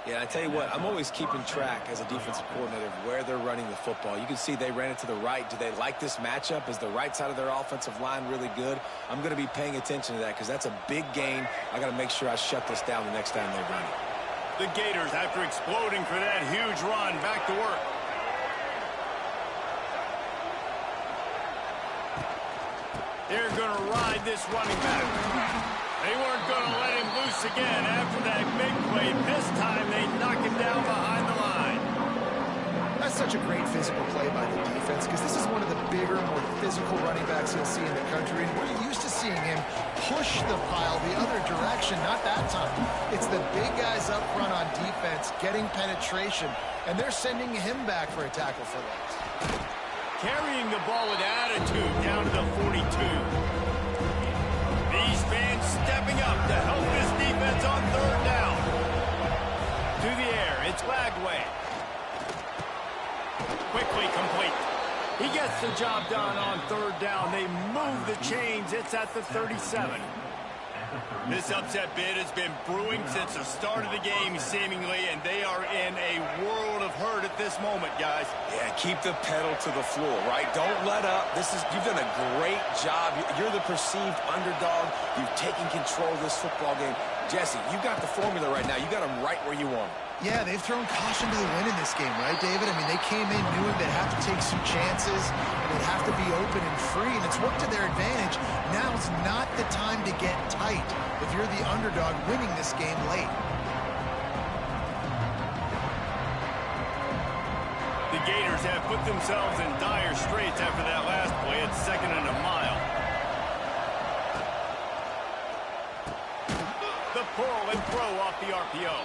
Yeah, I tell you what, I'm always keeping track as a defensive coordinator of where they're running the football. You can see they ran it to the right. Do they like this matchup? Is the right side of their offensive line really good? I'm going to be paying attention to that because that's a big gain. I got to make sure I shut this down the next time they run it. The Gators, after exploding for that huge run, back to work. They're going to ride this running back. They weren't going to let him loose again after that big play. This time they knock him down behind the line. That's such a great physical play by the defense because this is one of the bigger, more physical running backs you'll see in the country. And we're used to seeing seeing him push the pile the other direction. Not that time. It's the big guys up front on defense getting penetration, and they're sending him back for a tackle for loss. Carrying the ball with attitude down to the 42. These fans stepping up to help this defense on third down. To the air, it's Lagway. Quickly complete. He gets the job done on third down. They move the chains. It's at the 37. This upset bid has been brewing since the start of the game, seemingly, and they are in a world of hurt at this moment, guys. Yeah, keep the pedal to the floor, right? Don't let up. You've done a great job. You're the perceived underdog. You've taken control of this football game. Jesse, you got the formula right now. You got them right where you want them. Yeah, they've thrown caution to the wind in this game, right, David? I mean, they came in knowing they'd have to take some chances, and they'd have to be open and free, and it's worked to their advantage. Now's not the time to get tight if you're the underdog winning this game late. The Gators have put themselves in dire straits after that last play. It's 2nd and a mile. The pull and throw off the RPO.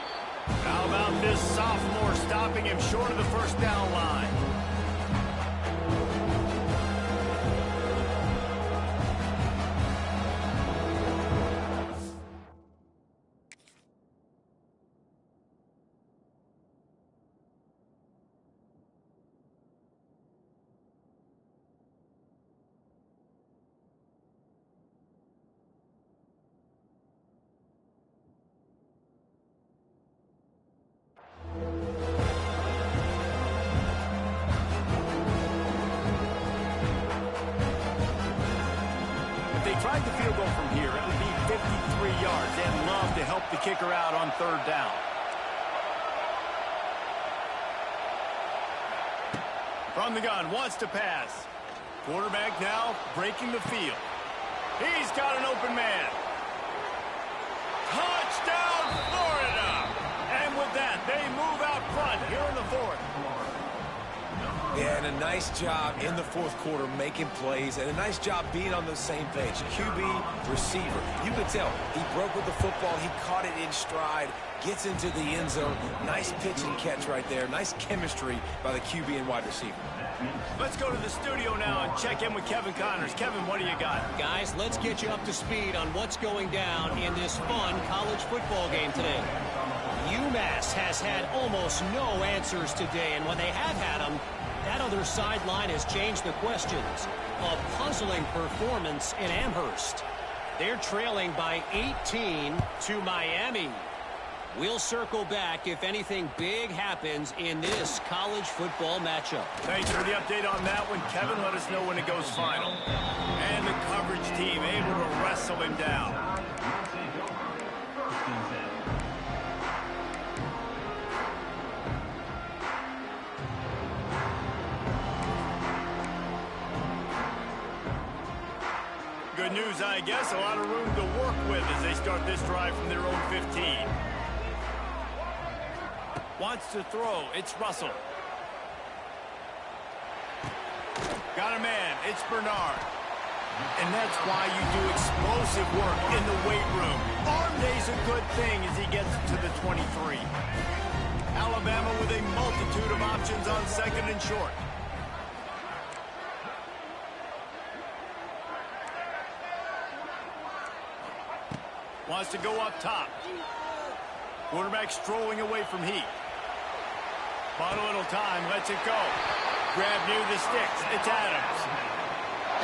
How about this sophomore stopping him short of the first down line? Tried the field goal from here. It would be 53 yards. They'd love to help the kicker out on third down. From the gun, wants to pass. Quarterback now breaking the field. He's got an open man. Touchdown, Florida! And with that, they move out front here in the fourth. Yeah, and a nice job in the fourth quarter making plays, and a nice job being on the same page. QB, receiver. You could tell he broke with the football. He caught it in stride, gets into the end zone. Nice pitch and catch right there. Nice chemistry by the QB and wide receiver. Let's go to the studio now and check in with Kevin Connors. Kevin, what do you got? Guys, let's get you up to speed on what's going down in this fun college football game today. UMass has had almost no answers today, and when they have had them, that other sideline has changed the questions. A puzzling performance in Amherst. They're trailing by 18 to Miami. We'll circle back if anything big happens in this college football matchup. Thanks for the update on that one, Kevin. Let us know when it goes final. And the coverage team able to wrestle him down. Good news, I guess. A lot of room to work with as they start this drive from their own 15. Wants to throw. It's Russell. Got a man. It's Bernard. And that's why you do explosive work in the weight room. Arm day's a good thing as he gets to the 23. Alabama with a multitude of options on 2nd and short. Wants to go up top. Quarterback strolling away from heat. Bought a little time, lets it go. Grab near the sticks. It's Adams.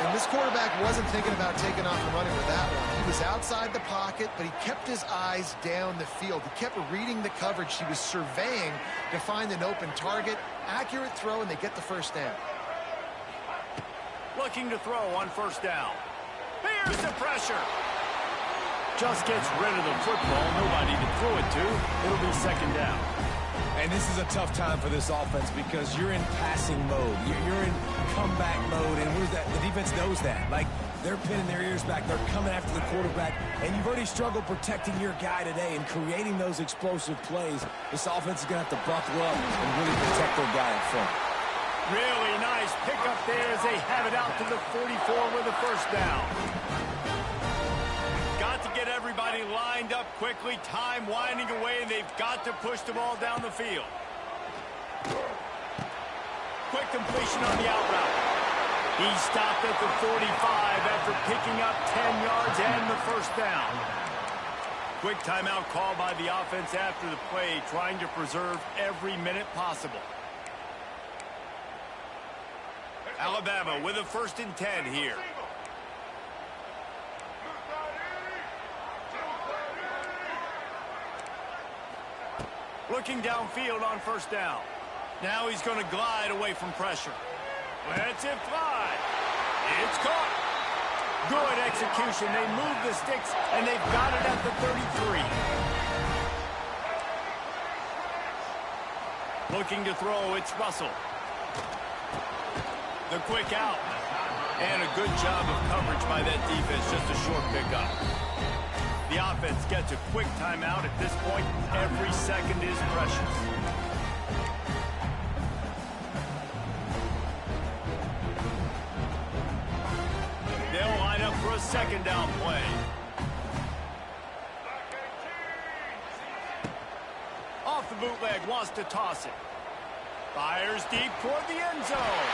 And this quarterback wasn't thinking about taking off and running with that one. He was outside the pocket, but he kept his eyes down the field. He kept reading the coverage. He was surveying to find an open target. Accurate throw, and they get the first down. Looking to throw on first down. Here's the pressure. Just gets rid of the football. Nobody to throw it to. It'll be 2nd down. And this is a tough time for this offense because you're in passing mode. You're in comeback mode, and the defense knows that. Like, they're pinning their ears back. They're coming after the quarterback, and you've already struggled protecting your guy today and creating those explosive plays. This offense is going to have to buckle up and really protect their guy in front. Really nice pickup there as they have it out to the 44 with a first down. get everybody lined up quickly. Time winding away, and they've got to push the ball down the field. Quick completion on the out route. He stopped at the 45 after picking up 10 yards and the first down. Quick timeout call by the offense after the play, trying to preserve every minute possible. Alabama with a 1st and 10 here. Looking downfield on 1st down. Now he's going to glide away from pressure. Lets it fly. It's caught. Good execution. They move the sticks, and they've got it at the 33. Looking to throw, it's Russell. The quick out. And a good job of coverage by that defense, just a short pickup. The offense gets a quick timeout at this point. Every second is precious. They'll line up for a 2nd down play. Off the bootleg, wants to toss it. Fires deep toward the end zone.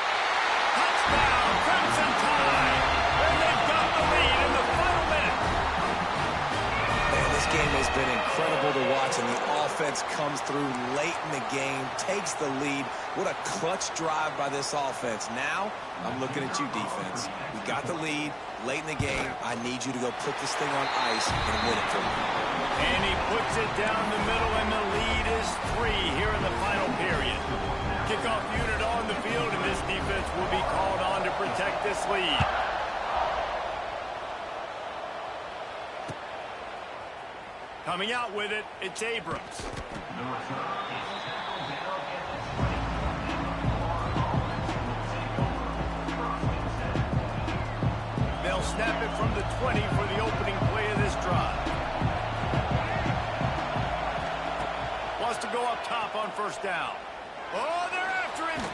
Touchdown, Crimson Tide! And they've got the lead in the final minute. Man, this game has been incredible to watch, and the offense comes through late in the game, takes the lead. What a clutch drive by this offense. Now, I'm looking at you, defense. We got the lead late in the game. I need you to go put this thing on ice and win it for me. And he puts it down the middle, and the lead is 3 here in the final period. Kickoff unit on the field, and this defense will be called on to protect this lead. Coming out with it, it's Abrams. They'll snap it from the 20 for the opening play of this drive. Wants to go up top on 1st down. Oh, they're after him.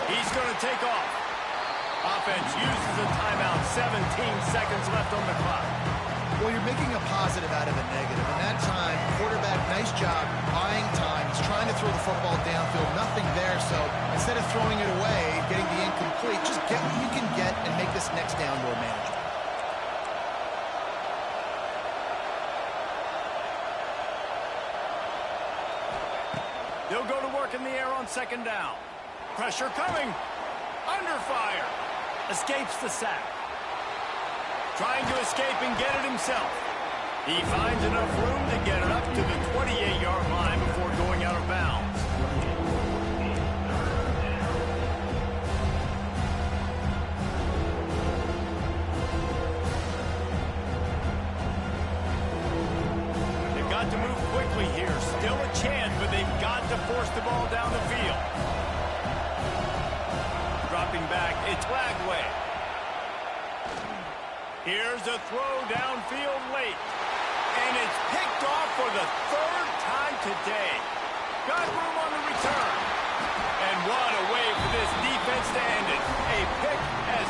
He's going to take off. Offense uses a timeout. 17 seconds left on the clock. Well, you're making a positive out of a negative. And that time, quarterback, nice job buying time. He's trying to throw the football downfield. Nothing there. So instead of throwing it away, getting the incomplete, just get what you can get and make this next down more manageable. They'll go to work in the air on 2nd down. Pressure coming. Under fire. Escapes the sack. Trying to escape and get it himself. He finds enough room to get it up to the 28-yard line before going out of bounds. They've got to move quickly here. Still a chance, but they've got to force the ball down the field. Dropping back, it's Lagway. Here's a throw downfield late. And it's picked off for the 3rd time today. Got room on the return. And what a way for this defense to end it. A pick